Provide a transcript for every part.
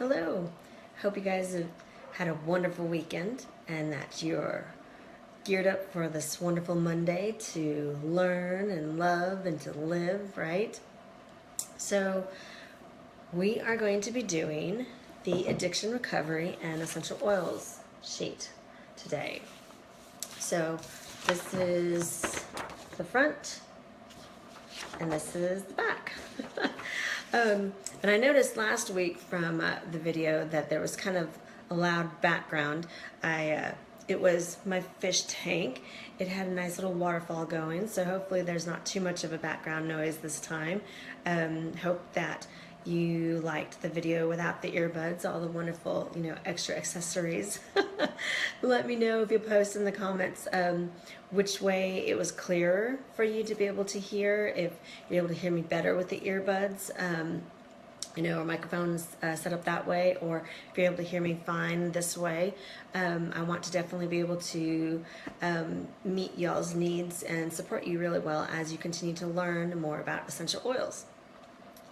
Hello. Hope you guys have had a wonderful weekend and that you're geared up for this wonderful Monday to learn and love and to live, right? So, we are going to be doing the addiction recovery and essential oils sheet today. So, this is the front and this is the back. And I noticed last week from the video that there was kind of a loud background. It was my fish tank. It had a nice little waterfall going, so hopefully there's not too much of a background noise this time. Hope that you liked the video without the earbuds, all the wonderful, extra accessories. Let me know if you post in the comments which way it was clearer for you to be able to hear, if you're able to hear me better with the earbuds, or microphones set up that way, or if you're able to hear me fine this way. I want to definitely be able to meet y'all's needs and support you really well as you continue to learn more about essential oils.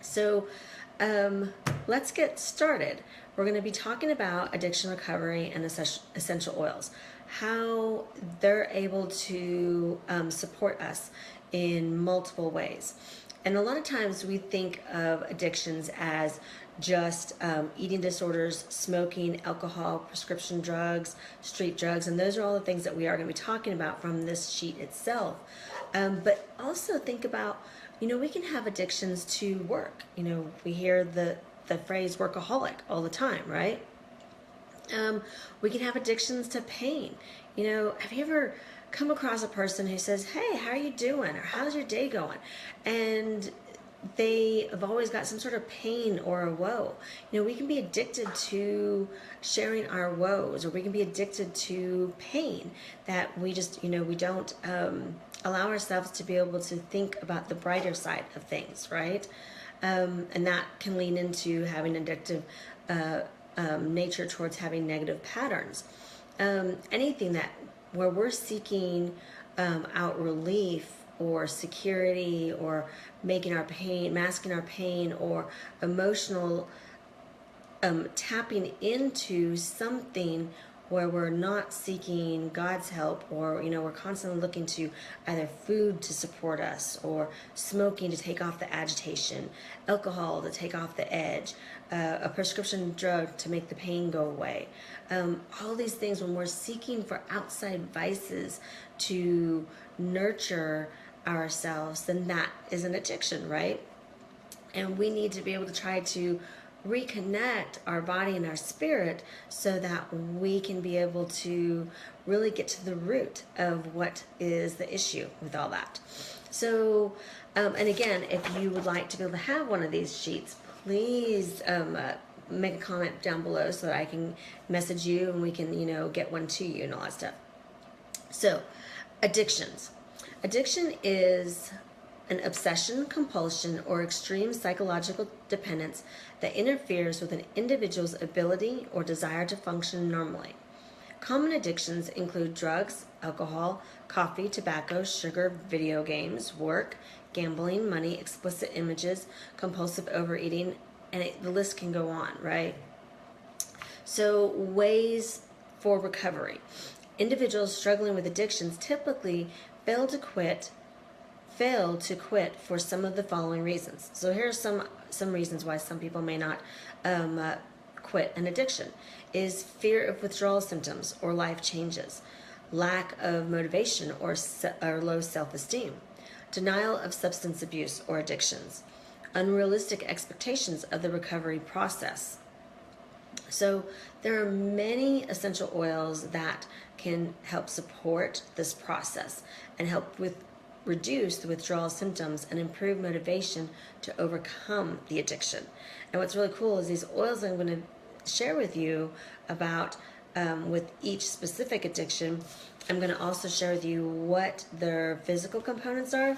So let's get started. We're going to be talking about addiction recovery and essential oils, how they're able to support us in multiple ways. And a lot of times we think of addictions as just eating disorders, smoking, alcohol, prescription drugs, street drugs, and those are all the things that we are going to be talking about from this sheet itself. But also think about, we can have addictions to work. We hear the phrase workaholic all the time, right? We can have addictions to pain. Have you ever come across a person who says, "Hey, how are you doing?" or "How's your day going?" And they have always got some sort of pain or a woe. We can be addicted to sharing our woes, or we can be addicted to pain that we just, we don't allow ourselves to be able to think about the brighter side of things, right? And that can lean into having addictive nature towards having negative patterns. Anything that where we're seeking out relief or security, or masking our pain, or emotional tapping into something where we're not seeking God's help, or we're constantly looking to either food to support us, or smoking to take off the agitation, alcohol to take off the edge, a prescription drug to make the pain go away. All these things, when we're seeking for outside vices to nurture ourselves, then that is an addiction, right? And we need to be able to try to reconnect our body and our spirit so that we can be able to really get to the root of what is the issue with all that. So, and again, if you would like to be able to have one of these sheets, please make a comment down below so that I can message you and we can, get one to you and all that stuff. So, addictions. Addiction is an obsession, compulsion, or extreme psychological dependence that interferes with an individual's ability or desire to function normally. Common addictions include drugs, alcohol, coffee, tobacco, sugar, video games, work, gambling, money, explicit images, compulsive overeating, and the list can go on, right? So, ways for recovery. Individuals struggling with addictions typically fail to quit for some of the following reasons. So here are some reasons why some people may not quit an addiction. Is fear of withdrawal symptoms or life changes, lack of motivation or low self-esteem, denial of substance abuse or addictions, unrealistic expectations of the recovery process. So there are many essential oils that can help support this process and help reduce the withdrawal symptoms and improve motivation to overcome the addiction. And what's really cool is these oils I'm going to share with you about with each specific addiction. I'm going to also share with you what their physical components are,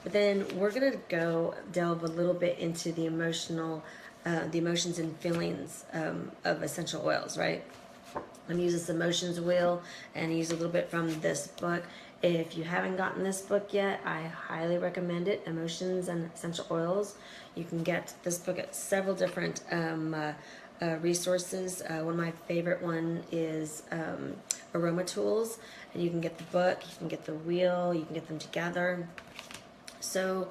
but then we're going to go delve a little bit into the emotions and feelings of essential oils, right? I'm going to use this emotions wheel and use a little bit from this book. If you haven't gotten this book yet, I highly recommend it, Emotions and Essential Oils. You can get this book at several different resources. One of my favorite one is Aroma Tools, and you can get the book, you can get the wheel, you can get them together. So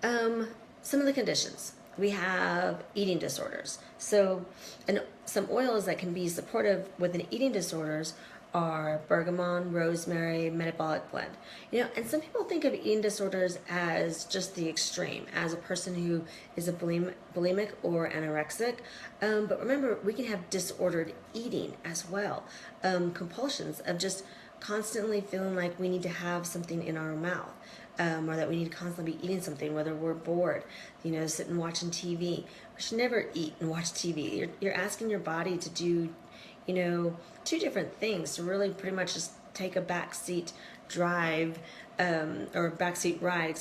some of the conditions. We have eating disorders. So, and some oils that can be supportive with an eating disorders are bergamot, rosemary, metabolic blend. And some people think of eating disorders as just the extreme, as a person who is a bulimic or anorexic. But remember, we can have disordered eating as well. Compulsions of just constantly feeling like we need to have something in our mouth. Or that we need to constantly be eating something, whether we're bored, sitting watching TV. We should never eat and watch TV. You're asking your body to do, two different things, to really pretty much just take a backseat drive, or backseat ride,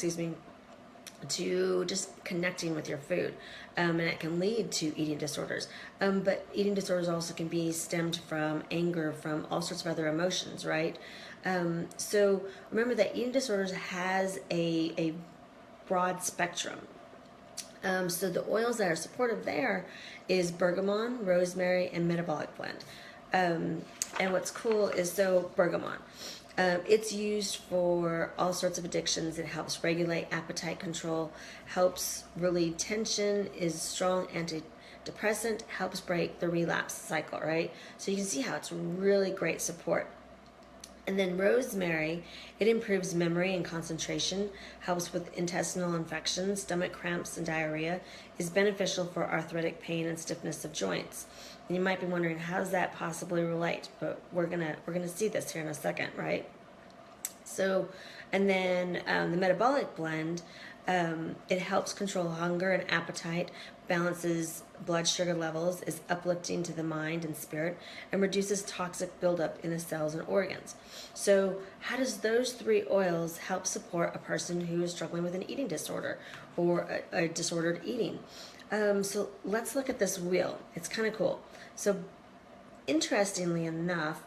to just connecting with your food. And it can lead to eating disorders. But eating disorders also can be stemmed from anger, from all sorts of other emotions, right? So remember that eating disorders has a broad spectrum. So the oils that are supportive there is bergamot, rosemary, and metabolic blend. And what's cool is, so bergamot, it's used for all sorts of addictions. It helps regulate appetite control, helps relieve tension, is strong antidepressant, helps break the relapse cycle, right? So you can see how it's really great support. And then rosemary, it improves memory and concentration, helps with intestinal infections, stomach cramps, and diarrhea, is beneficial for arthritic pain and stiffness of joints. And you might be wondering, how does that possibly relate? But we're gonna see this here in a second, right? So, and then the metabolic blend, it helps control hunger and appetite, balances blood sugar levels, is uplifting to the mind and spirit, and reduces toxic buildup in the cells and organs. So how does those three oils help support a person who is struggling with an eating disorder or a disordered eating? So let's look at this wheel. It's kind of cool. So interestingly enough,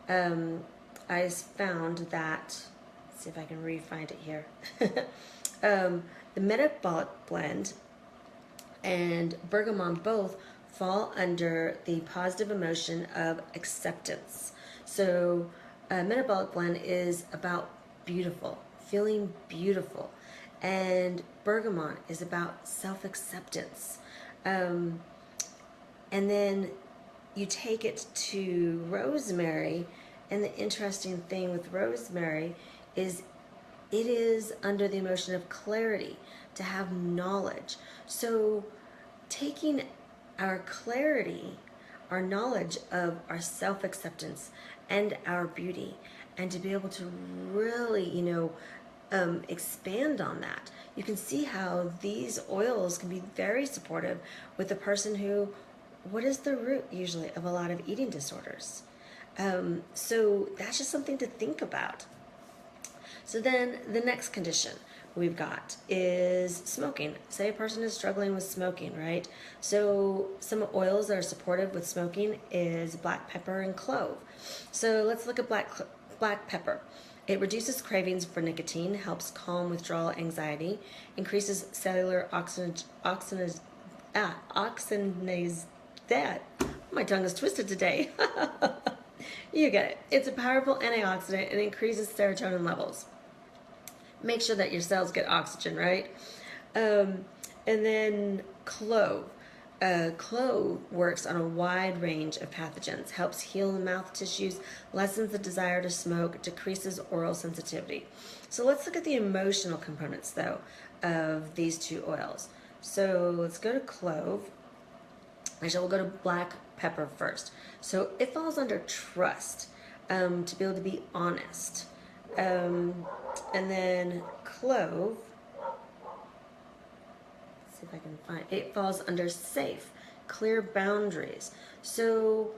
I found that, let's see if I can re-find it here. The metabolic blend and bergamot both fall under the positive emotion of acceptance. So metabolic blend is about beautiful, feeling beautiful, and bergamot is about self-acceptance. And then you take it to rosemary, and the interesting thing with rosemary is it is under the emotion of clarity, to have knowledge. So taking our clarity, our knowledge of our self-acceptance and our beauty, and to be able to really, expand on that. You can see how these oils can be very supportive with a person who, what is the root usually of a lot of eating disorders? So that's just something to think about. So then the next condition we've got is smoking. Say a person is struggling with smoking, right? So some oils that are supportive with smoking is black pepper and clove. So let's look at black pepper. It reduces cravings for nicotine, helps calm withdrawal anxiety, increases cellular oxygenase. My tongue is twisted today. You get it. It's a powerful antioxidant and increases serotonin levels. Make sure that your cells get oxygen, right? And then clove. Clove works on a wide range of pathogens, helps heal the mouth tissues, lessens the desire to smoke, decreases oral sensitivity. So let's look at the emotional components, though, of these two oils. So let's go to clove. Actually, we'll go to black pepper first. So it falls under trust, to be able to be honest. And then clove, let's see if I can find it, falls under safe, clear boundaries. So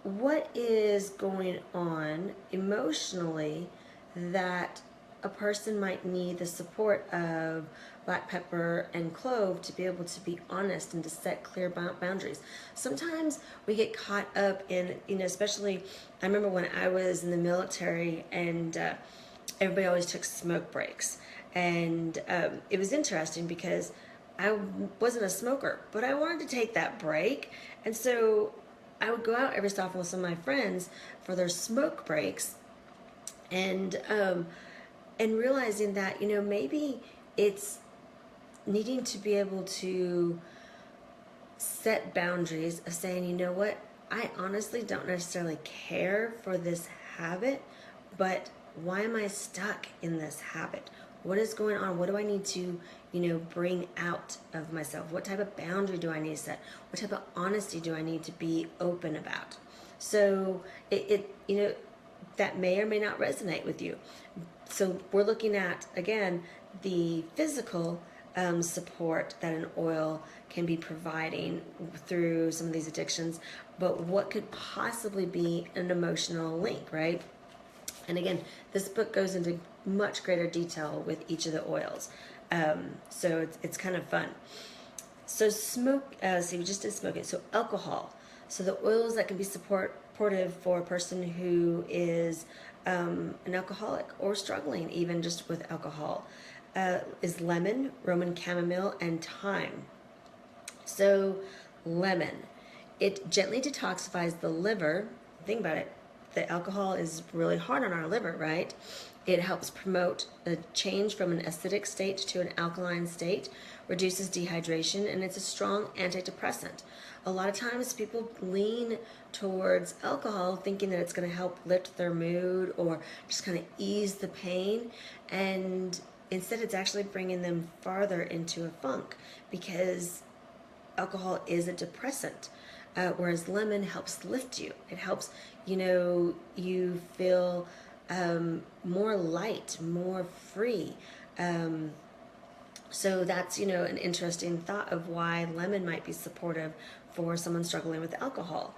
what is going on emotionally that a person might need the support of black pepper and clove to be able to be honest and to set clear boundaries? Sometimes we get caught up in, especially, I remember when I was in the military and everybody always took smoke breaks. And it was interesting because I wasn't a smoker, but I wanted to take that break. And so I would go out every so often with some of my friends for their smoke breaks, and realizing that, maybe it's needing to be able to set boundaries of saying, you know what, I honestly don't necessarily care for this habit, but why am I stuck in this habit? What is going on? What do I need to, bring out of myself? What type of boundary do I need to set? What type of honesty do I need to be open about? So that may or may not resonate with you. So we're looking at, again, the physical support that an oil can be providing through some of these addictions, but what could possibly be an emotional link, right? And again, this book goes into much greater detail with each of the oils. So it's kind of fun. So we just did smoking. So alcohol. So the oils that can be supportive for a person who is an alcoholic or struggling even just with alcohol is lemon, Roman chamomile, and thyme. So lemon, it gently detoxifies the liver. Think about it. The alcohol is really hard on our liver, right? It helps promote a change from an acidic state to an alkaline state, reduces dehydration, and it's a strong antidepressant. A lot of times people lean towards alcohol thinking that it's going to help lift their mood or just kind of ease the pain, and instead it's actually bringing them farther into a funk, because alcohol is a depressant. Whereas lemon helps lift you. It helps, you feel more light, more free. So that's, an interesting thought of why lemon might be supportive for someone struggling with alcohol.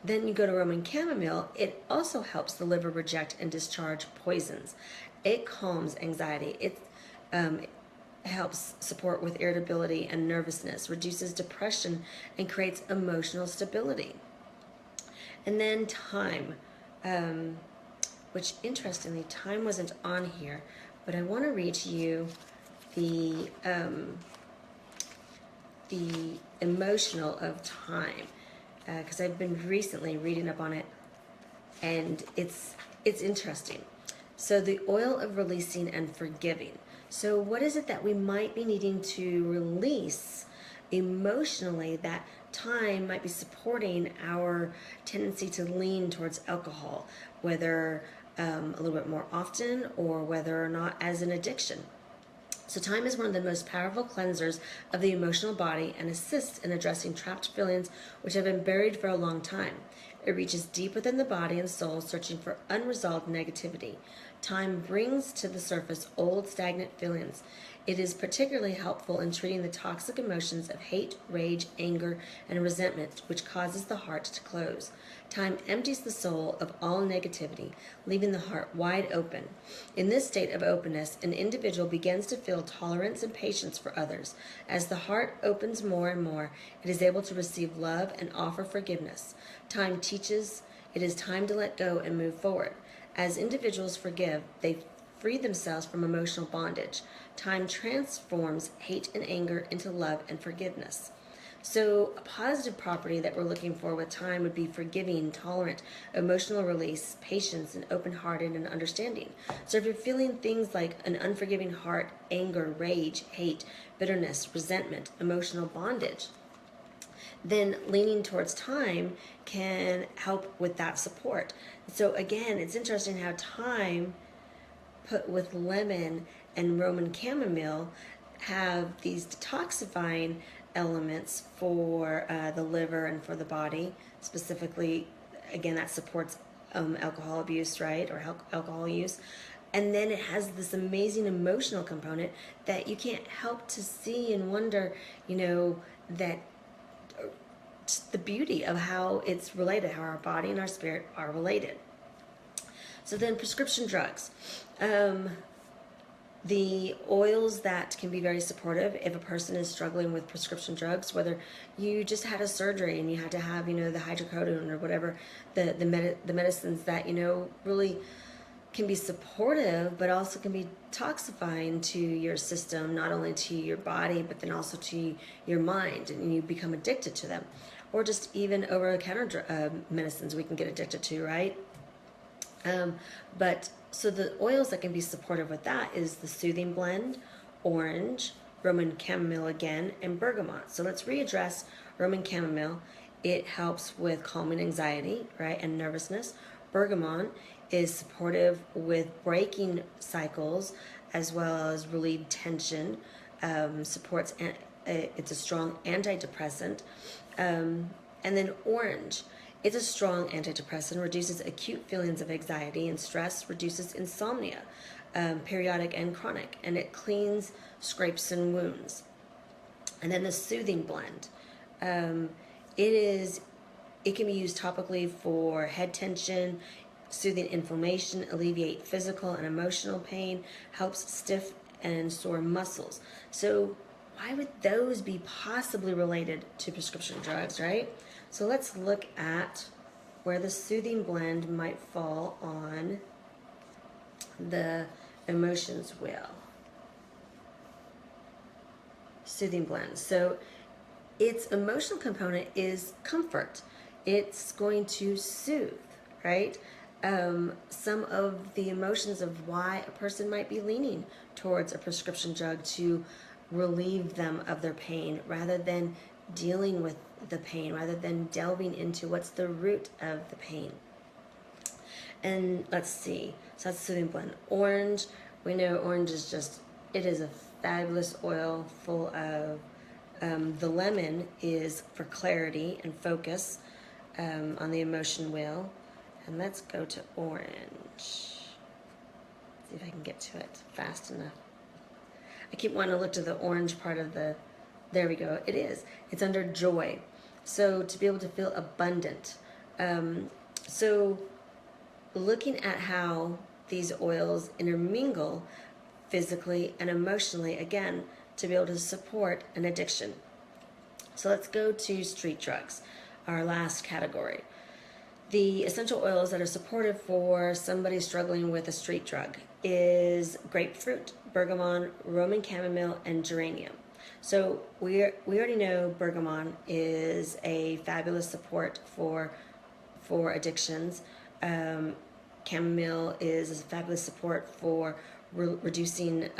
Then you go to Roman chamomile. It also helps the liver reject and discharge poisons. It calms anxiety. It helps support with irritability and nervousness, reduces depression, and creates emotional stability. And then thyme, which interestingly, thyme wasn't on here, but I want to read to you the emotional of thyme, because I've been recently reading up on it, and it's interesting. So the oil of releasing and forgiving. So what is it that we might be needing to release emotionally that thyme might be supporting our tendency to lean towards alcohol, whether a little bit more often or whether or not as an addiction? So thyme is one of the most powerful cleansers of the emotional body and assists in addressing trapped feelings which have been buried for a long time. It reaches deep within the body and soul, searching for unresolved negativity. Thyme brings to the surface old, stagnant feelings. It is particularly helpful in treating the toxic emotions of hate, rage, anger, and resentment, which causes the heart to close. Thyme empties the soul of all negativity, leaving the heart wide open. In this state of openness, an individual begins to feel tolerance and patience for others. As the heart opens more and more, it is able to receive love and offer forgiveness. Thyme teaches it is time to let go and move forward. As individuals forgive, they free themselves from emotional bondage. Thyme transforms hate and anger into love and forgiveness. So a positive property that we're looking for with thyme would be forgiving, tolerant, emotional release, patience, and open-hearted and understanding. So if you're feeling things like an unforgiving heart, anger, rage, hate, bitterness, resentment, emotional bondage, then leaning towards thyme can help with that support. So again, it's interesting how thyme put with lemon and Roman chamomile have these detoxifying elements for the liver and for the body. Specifically, again, that supports alcohol abuse, right, or alcohol use. And then it has this amazing emotional component that you can't help to see and wonder, that the beauty of how it's related, how our body and our spirit are related. So then prescription drugs. The oils that can be very supportive if a person is struggling with prescription drugs, whether you just had a surgery and you had to have, the hydrocodone or whatever, the medicines that, really can be supportive, but also can be toxifying to your system, not only to your body, but then also to your mind, and you become addicted to them. Or just even over-the-counter medicines we can get addicted to, right? But so the oils that can be supportive with that is the Soothing Blend, orange, Roman chamomile again, and bergamot. So let's readdress Roman chamomile. It helps with calming anxiety, right, and nervousness. Bergamot is supportive with breaking cycles as well as relieve tension. Supports, it's a strong antidepressant. And then orange. It's a strong antidepressant, reduces acute feelings of anxiety and stress, reduces insomnia, periodic and chronic, and it cleans scrapes and wounds. And then the Soothing Blend. It can be used topically for head tension, soothing inflammation, alleviate physical and emotional pain, helps stiff and sore muscles. So why would those be possibly related to prescription drugs, right? So let's look at where the Soothing Blend might fall on the emotions wheel. Soothing Blend. So its emotional component is comfort. It's going to soothe, right? Some of the emotions of why a person might be leaning towards a prescription drug to relieve them of their pain rather than dealing with the pain, rather than delving into what's the root of the pain. And let's see, so that's Soothing Blend. Orange, we know orange is just, it is a fabulous oil full of, the lemon is for clarity and focus on the emotion wheel. And let's go to orange. See if I can get to it fast enough. I keep wanting to look to the orange part of the, there we go, it is. It's under joy. So to be able to feel abundant. So looking at how these oils intermingle physically and emotionally, again, to be able to support an addiction. So let's go to street drugs, our last category. The essential oils that are supportive for somebody struggling with a street drug is grapefruit, bergamot, Roman chamomile, and geranium. So we already know bergamot is a fabulous support for addictions. Chamomile is a fabulous support for reducing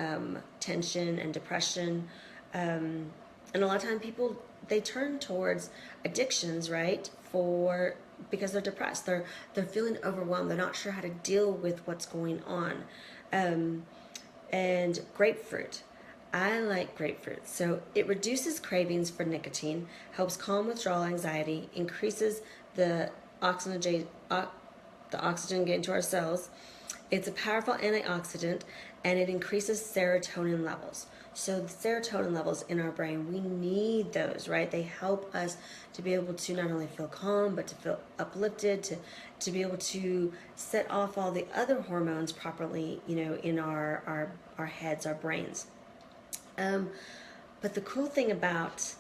tension and depression. And a lot of times people, they turn towards addictions, right, because they're depressed. They're feeling overwhelmed. They're not sure how to deal with what's going on. And grapefruit. I like grapefruit. So it reduces cravings for nicotine, helps calm withdrawal anxiety, increases the oxygen getting to our cells. It's a powerful antioxidant, and it increases serotonin levels. So the serotonin levels in our brain, we need those, right? They help us to be able to not only feel calm, but to feel uplifted, to be able to set off all the other hormones properly, in our heads, our brains. But the cool thing about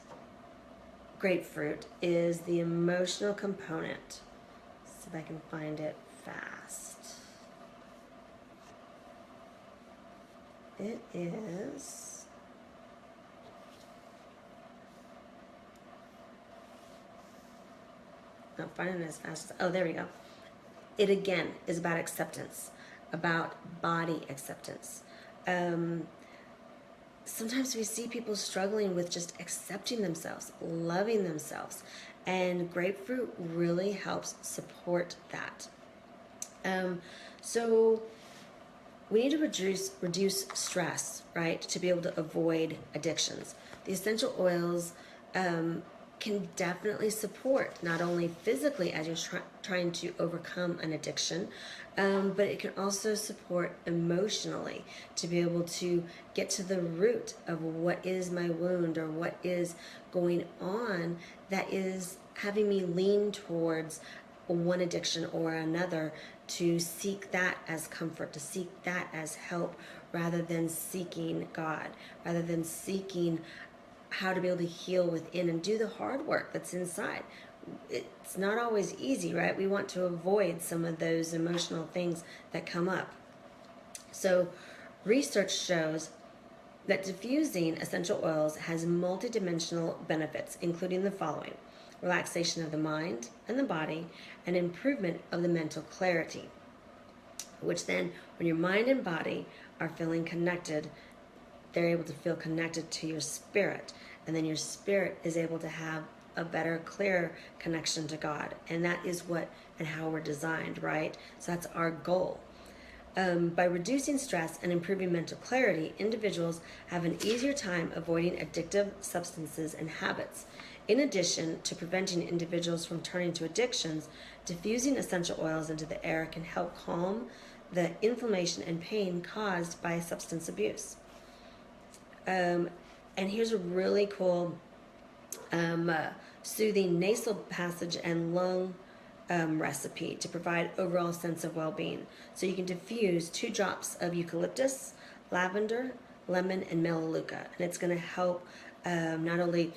grapefruit is the emotional component. Let's see if I can find it fast. It is not finding it as fast as, oh, there we go. It again is about acceptance, about body acceptance. Sometimes we see people struggling with just accepting themselves, loving themselves, and grapefruit really helps support that. So we need to reduce stress, right, to be able to avoid addictions. The essential oils can definitely support not only physically as you're trying to overcome an addiction, but it can also support emotionally to be able to get to the root of what is my wound or what is going on that is having me lean towards one addiction or another, to seek that as comfort, to seek that as help, rather than seeking God, rather than seeking how to be able to heal within and do the hard work that's inside. It's not always easy, right? We want to avoid some of those emotional things that come up. So research shows that diffusing essential oils has multidimensional benefits, including the following: relaxation of the mind and the body, and improvement of the mental clarity, which then, when your mind and body are feeling connected, they're able to feel connected to your spirit, and then your spirit is able to have a better, clearer connection to God. And that is what and how we're designed, right? So that's our goal. By reducing stress and improving mental clarity, individuals have an easier time avoiding addictive substances and habits. In addition to preventing individuals from turning to addictions, diffusing essential oils into the air can help calm the inflammation and pain caused by substance abuse. And here's a really cool soothing nasal passage and lung recipe to provide overall sense of well-being. So you can diffuse 2 drops of eucalyptus, lavender, lemon, and melaleuca, and it's going to help not only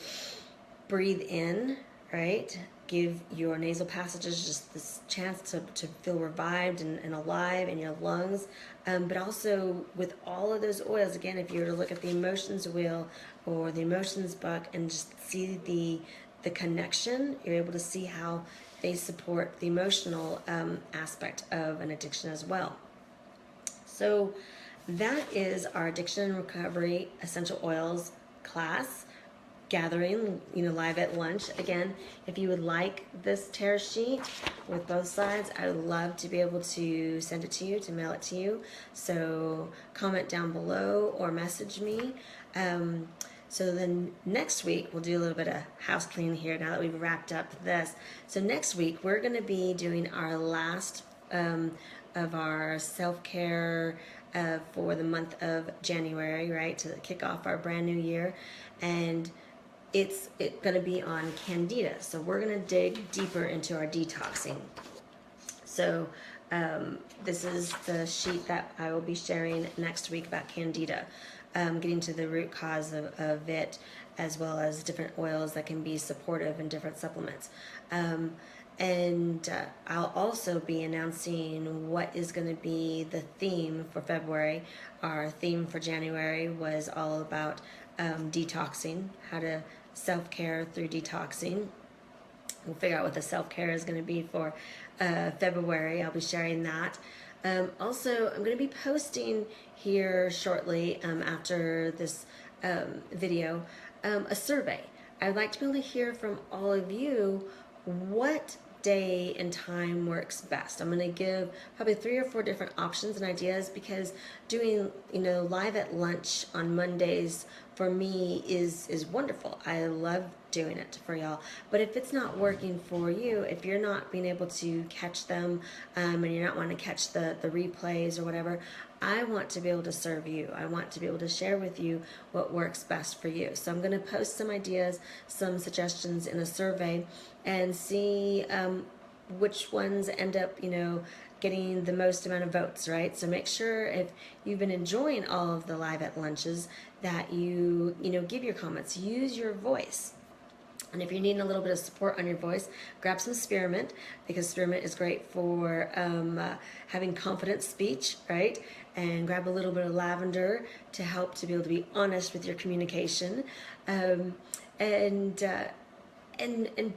breathe in, right, give your nasal passages just this chance to feel revived and alive in your lungs, but also with all of those oils. Again, if you were to look at the emotions wheel or the emotions book and just see the connection, you're able to see how they support the emotional aspect of an addiction as well. So that is our addiction and recovery essential oils class gathering, live at lunch. Again, if you would like this tear sheet with both sides, I would love to be able to send it to you, to mail it to you. So comment down below or message me. So then next week, we'll do a little bit of house cleaning here now that we've wrapped up this. So next week, we're going to be doing our last of our self-care for the month of January, right, to kick off our brand new year. And it's going to be on Candida. So we're going to dig deeper into our detoxing. So this is the sheet that I will be sharing next week about Candida. Getting to the root cause of it, as well as different oils that can be supportive and different supplements. And I'll also be announcing what is going to be the theme for February. Our theme for January was all about detoxing, how to self-care through detoxing. We'll figure out what the self-care is going to be for February. I'll be sharing that. Also, I'm going to be posting here shortly after this video a survey. I'd like to be able to hear from all of you what day and time works best. I'm going to give probably 3 or 4 different options and ideas, because doing live at lunch on Mondays for me is wonderful. I love doing it for y'all. But if it's not working for you, if you're not being able to catch them and you're not wanting to catch the replays or whatever, I want to be able to serve you. I want to be able to share with you what works best for you. So I'm going to post some ideas, some suggestions in a survey, and see which ones end up, getting the most amount of votes, right? So make sure, if you've been enjoying all of the live at lunches, that you give your comments, use your voice. And if you're needing a little bit of support on your voice, grab some spearmint, because spearmint is great for having confident speech, right? And grab a little bit of lavender to help to be able to be honest with your communication. And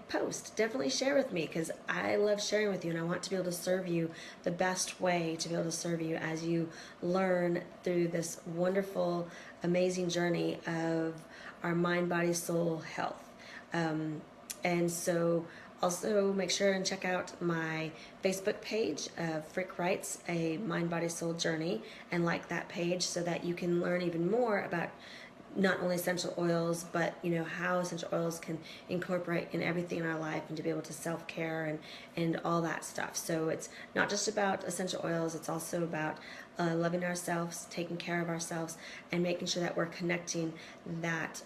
post. Definitely share with me, because I love sharing with you, and I want to be able to serve you the best way to be able to serve you as you learn through this wonderful, amazing journey of our mind, body, soul health. And so also make sure and check out my Facebook page, Frick Writes a Mind, Body, Soul Journey, and like that page so that you can learn even more about not only essential oils, but how essential oils can incorporate in everything in our life, and to be able to self-care and all that stuff. So it's not just about essential oils, it's also about loving ourselves, taking care of ourselves, and making sure that we're connecting that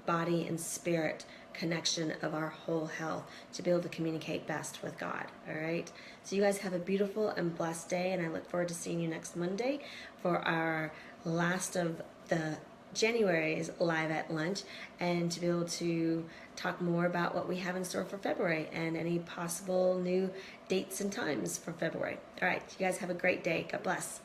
body and spirit connection of our whole health to be able to communicate best with God. All right, so you guys have a beautiful and blessed day, and I look forward to seeing you next Monday for our last of the January's live at lunch, and to be able to talk more about what we have in store for February and any possible new dates and times for February. All right, you guys have a great day. God bless.